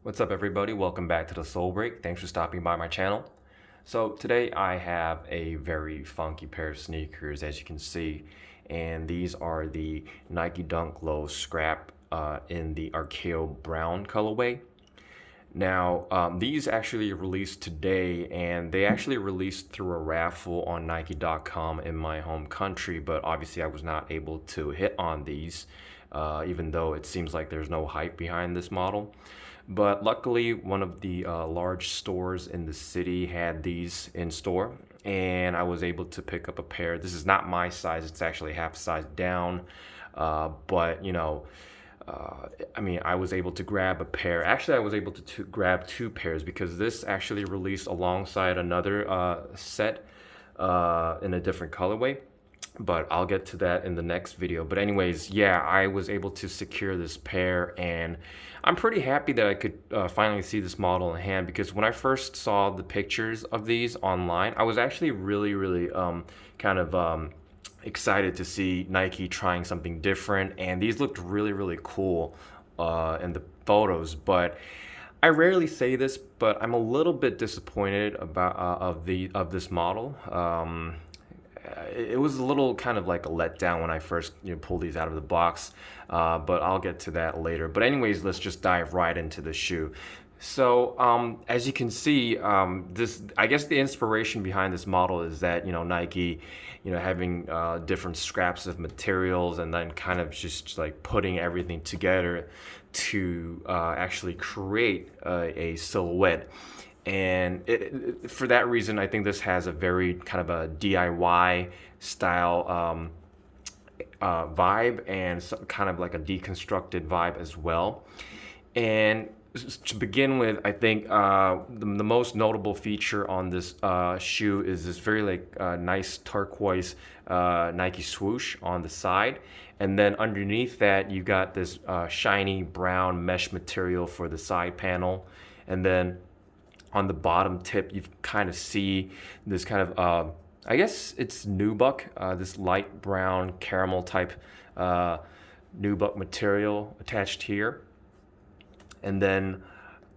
What's up everybody, welcome back to the Soul Break. Thanks for stopping by my channel. So today I have a very funky pair of sneakers, as you can see, and these are the Nike Dunk Low Scrap in the Archeo brown colorway. Now these actually released today, and they actually released through a raffle on Nike.com in my home country, but obviously I was not able to hit on these, even though it seems like there's no hype behind this model. But luckily, one of the large stores in the city had these in store, and I was able to pick up a pair. This is not my size, it's actually half size down, but you know, I was able to grab a pair. Actually, I was able to grab two pairs because this actually released alongside another set in a different colorway. But I'll get to that in the next video. But anyways, yeah, I was able to secure this pair, and I'm pretty happy that I could finally see this model in hand, because when I first saw the pictures of these online, I was actually really excited to see Nike trying something different, and these looked really cool in the photos. But I rarely say this, but I'm a little bit disappointed about of this model. It was a little kind of like a letdown when I first pulled these out of the box, but I'll get to that later. But anyways, let's just dive right into the shoe. So as you can see, I guess the inspiration behind this model is that Nike, having different scraps of materials and then kind of just like putting everything together to actually create a silhouette. And for that reason, I think this has a very kind of a DIY style vibe, and kind of like a deconstructed vibe as well. And to begin with, I think the most notable feature on this shoe is this very nice turquoise Nike swoosh on the side. And then underneath that, you got this shiny brown mesh material for the side panel. And then on the bottom tip, you kind of see this kind of, I guess it's nubuck, this light brown caramel type nubuck material attached here. And then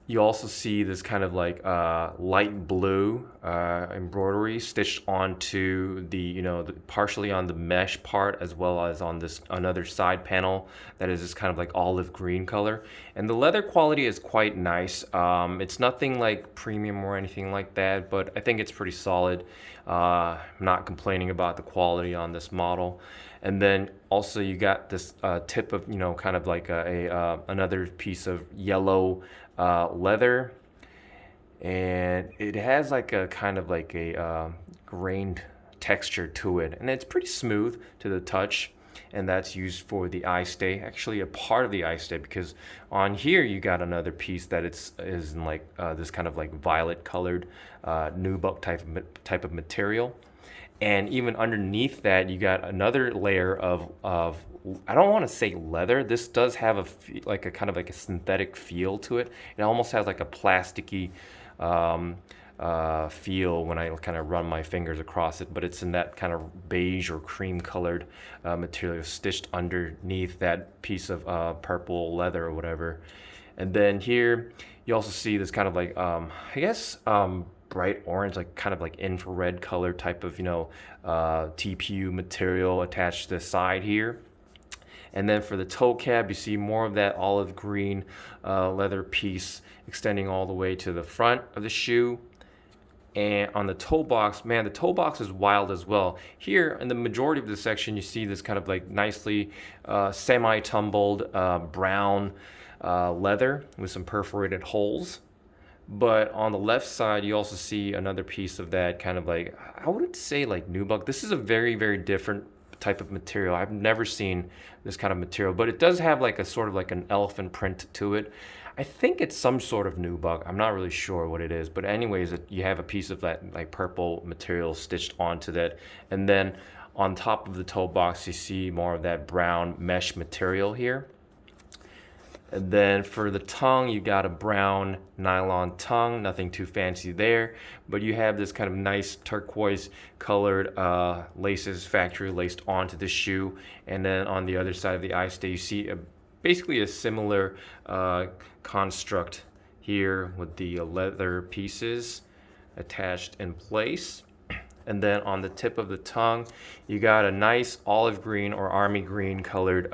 you also see this kind of like light blue embroidery stitched onto the, partially on the mesh part, as well as on this another side panel that is this kind of like olive green color. And the leather quality is quite nice. It's nothing like premium or anything like that, but I think it's pretty solid. I'm not complaining about the quality on this model. And then also you got this tip of, kind of like another piece of yellow leather, and it has like a kind of like a grained texture to it, and it's pretty smooth to the touch. And that's used for the eye stay, actually a part of the eye stay, because on here you got another piece that is in like this kind of like violet colored nubuck type of material. And even underneath that, you got another layer of I don't want to say leather. This does have a kind of like a synthetic feel to it. It almost has like a plasticky feel when I kind of run my fingers across it, but it's in that kind of beige or cream colored material stitched underneath that piece of purple leather or whatever. And then here you also see this kind of like I guess bright orange, like kind of like infrared color type of TPU material attached to the side here. And then for the toe cap, you see more of that olive green leather piece extending all the way to the front of the shoe. And on the toe box, man, the toe box is wild as well. Here in the majority of the section, you see this kind of like nicely semi-tumbled brown leather with some perforated holes. But on the left side, you also see another piece of that kind of like, I wouldn't say like nubuck. This is a very different type of material. I've never seen this kind of material, but it does have like a sort of like an elephant print to it. I think it's some sort of nubuck. I'm not really sure what it is, but anyways, you have a piece of that like purple material stitched onto that. And then on top of the toe box, you see more of that brown mesh material here. And then for the tongue, you got a brown nylon tongue, nothing too fancy there, but you have this kind of nice turquoise colored laces, factory laced onto the shoe. And then on the other side of the eye stay, you see basically a similar construct here with the leather pieces attached in place. And then on the tip of the tongue, you got a nice olive green or army green colored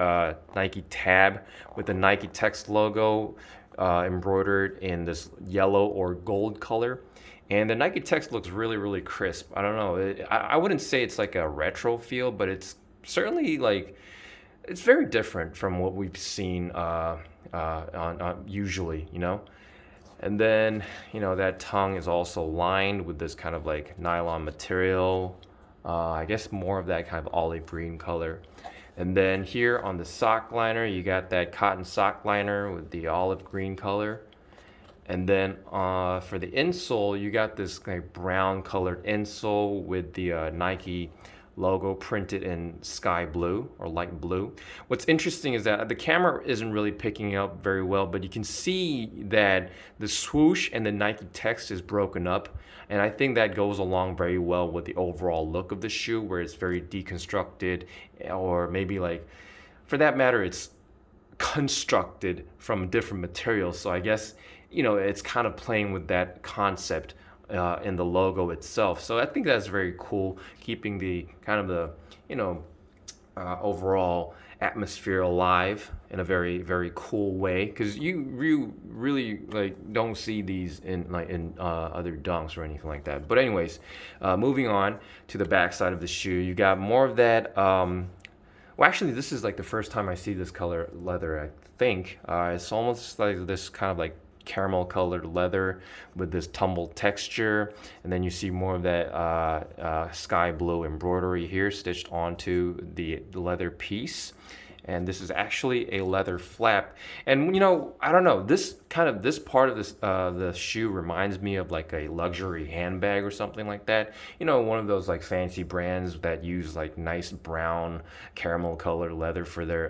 Nike tab with the Nike text logo embroidered in this yellow or gold color. And the Nike text looks really, really crisp. I don't know. I wouldn't say it's like a retro feel, but it's certainly like, it's very different from what we've seen on usually, you know? And then, you know, that tongue is also lined with this kind of like nylon material. I guess more of that kind of olive green color. And then here on the sock liner, you got that cotton sock liner with the olive green color. And then for the insole, you got this kind of brown colored insole with the Nike logo printed in sky blue or light blue. What's interesting is that the camera isn't really picking up very well, but you can see that the swoosh and the Nike text is broken up. And I think that goes along very well with the overall look of the shoe, where it's very deconstructed, or maybe like, for that matter, it's constructed from different materials. So I guess, you know, it's kind of playing with that concept in the logo itself. So I think that's very cool, keeping the kind of the, you know, overall atmosphere alive in a very, very cool way, because you really like don't see these in other dunks or anything like that. But anyways, moving on to the back side of the shoe, you got more of that well, actually, this is like the first time I see this color leather, I think. It's almost like this kind of like caramel colored leather with this tumbled texture, and then you see more of that sky blue embroidery here stitched onto the leather piece. And this is actually a leather flap. And you know, I don't know, this part of this the shoe reminds me of like a luxury handbag or something like that. You know, one of those like fancy brands that use like nice brown caramel colored leather for their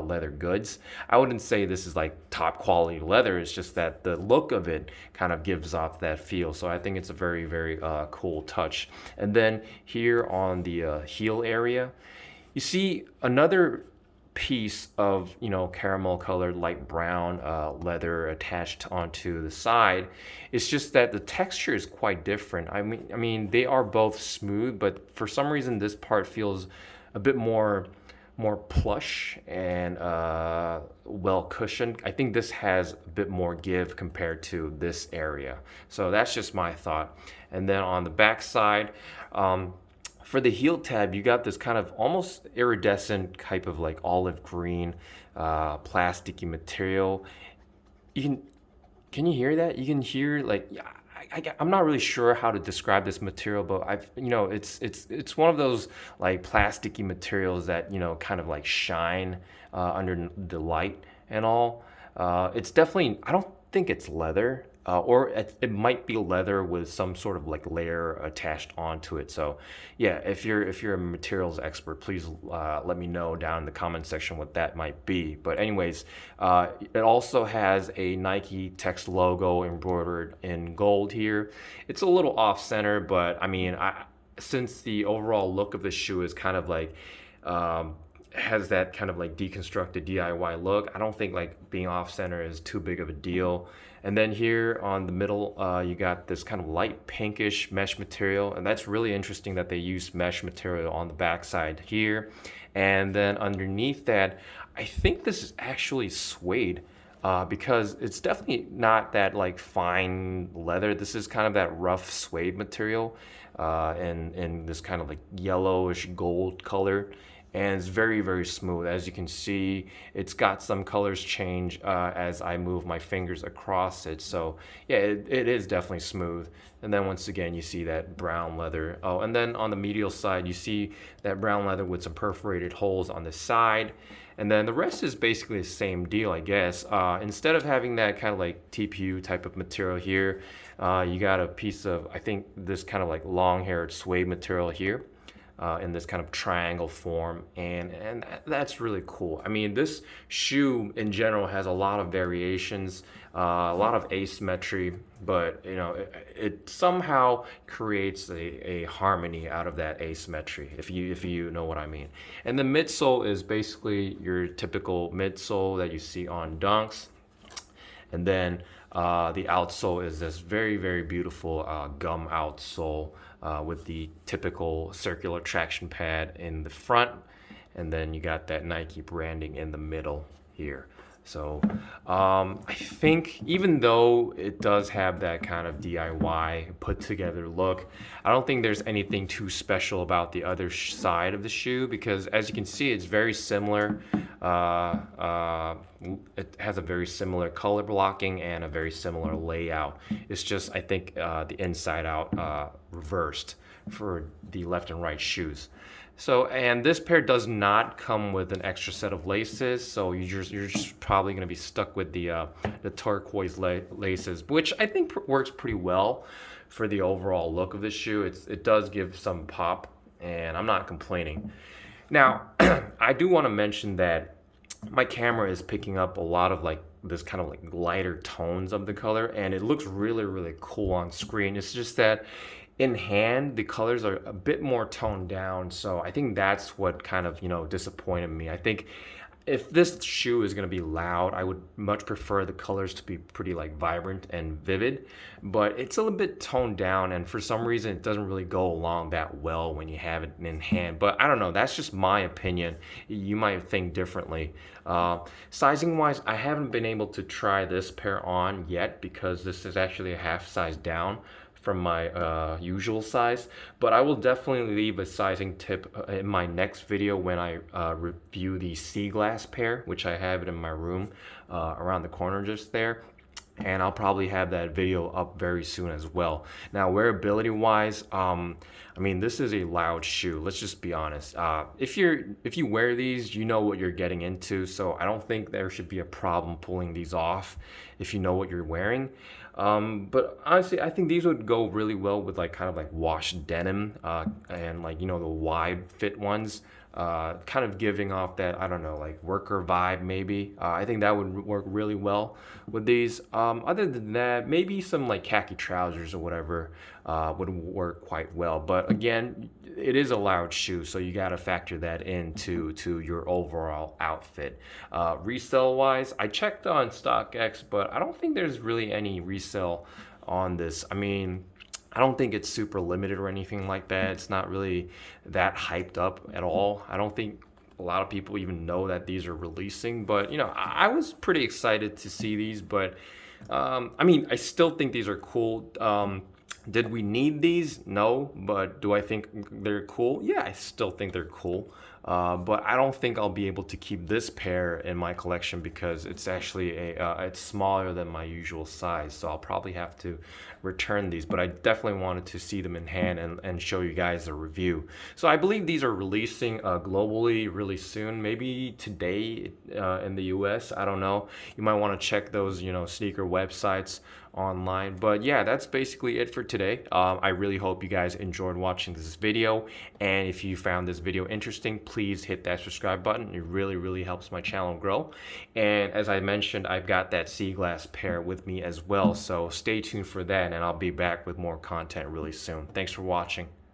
leather goods. I wouldn't say this is like top quality leather. It's just that the look of it kind of gives off that feel. So I think it's a very, very cool touch. And then here on the heel area, you see another piece of, you know, caramel colored light brown leather attached onto the side. It's just that the texture is quite different. I mean they are both smooth, but for some reason this part feels a bit more plush and well cushioned. I think this has a bit more give compared to this area. So that's just my thought. And then on the back side, for the heel tab, you got this kind of almost iridescent type of like olive green plasticky material. Can you hear that? You can hear like, I'm not really sure how to describe this material, but it's one of those like plasticky materials that, you know, kind of like shine under the light and all. It's definitely, I don't think it's leather. Or it might be leather with some sort of like layer attached onto it. So yeah, if you're a materials expert, please let me know down in the comment section what that might be. But anyways, it also has a Nike text logo embroidered in gold here. It's a little off center, but I mean, since the overall look of the shoe is kind of like has that kind of like deconstructed DIY look, I don't think like being off center is too big of a deal. And then here on the middle, you got this kind of light pinkish mesh material, and that's really interesting that they use mesh material on the backside here. And then underneath that, I think this is actually suede, because it's definitely not that like fine leather. This is kind of that rough suede material, in this kind of like yellowish gold color. And it's very, very smooth. As you can see, it's got some colors change as I move my fingers across it. So yeah, it is definitely smooth. And then once again, you see that brown leather. Oh, and then on the medial side, you see that brown leather with some perforated holes on the side. And then the rest is basically the same deal, I guess. Instead of having that kind of like TPU type of material here, you got a piece of, I think, this kind of like long-haired suede material here. In this kind of triangle form, and that's really cool. I mean, this shoe in general has a lot of variations, a lot of asymmetry, but you know, it somehow creates a harmony out of that asymmetry, if you know what I mean. And the midsole is basically your typical midsole that you see on dunks. And then The outsole is this very, very beautiful gum outsole with the typical circular traction pad in the front, and then you got that Nike branding in the middle here. So I think even though it does have that kind of DIY put together look, I don't think there's anything too special about the other side of the shoe, because as you can see, it's very similar. It has a very similar color blocking and a very similar layout. It's just, I think, the inside out reversed for the left and right shoes. So, and this pair does not come with an extra set of laces, so you're just probably going to be stuck with the turquoise laces, which I think works pretty well for the overall look of the shoe. It does give some pop, and I'm not complaining. Now, I do want to mention that my camera is picking up a lot of like this kind of like lighter tones of the color, and it looks really, really cool on screen. It's just that in hand, the colors are a bit more toned down, so I think that's what kind of, disappointed me. I think if this shoe is going to be loud, I would much prefer the colors to be pretty like vibrant and vivid, but it's a little bit toned down, and for some reason it doesn't really go along that well when you have it in hand. But I don't know, that's just my opinion. You might think differently. Sizing wise, I haven't been able to try this pair on yet because this is actually a half size down from my usual size, but I will definitely leave a sizing tip in my next video when I review the sea glass pair, which I have it in my room around the corner just there. And I'll probably have that video up very soon as well. Now, wearability wise, I mean, this is a loud shoe. Let's just be honest. If you wear these, you know what you're getting into. So I don't think there should be a problem pulling these off if you know what you're wearing. But honestly, I think these would go really well with like kind of like washed denim and like, the wide fit ones. Kind of giving off that, I don't know, like worker vibe maybe. I think that would work really well with these. Other than that, maybe some like khaki trousers or whatever would work quite well. But again, it is a loud shoe, so you got to factor that into your overall outfit. Resale wise, I checked on StockX, but I don't think there's really any resale on this. I mean, I don't think it's super limited or anything like that. It's not really that hyped up at all. I don't think a lot of people even know that these are releasing, but I was pretty excited to see these. But I mean, I still think these are cool. Did we need these? No, but do I think they're cool? Yeah, I still think they're cool. But I don't think I'll be able to keep this pair in my collection because it's actually it's smaller than my usual size. So I'll probably have to return these, but I definitely wanted to see them in hand and show you guys a review. So I believe these are releasing globally really soon, maybe today in the US. I don't know. You might want to check those, sneaker websites online. But yeah, that's basically it for today. I really hope you guys enjoyed watching this video, and if you found this video interesting, please hit that subscribe button. It really, really helps my channel grow. And as I mentioned, I've got that sea glass pair with me as well, so stay tuned for that, and I'll be back with more content really soon. Thanks for watching.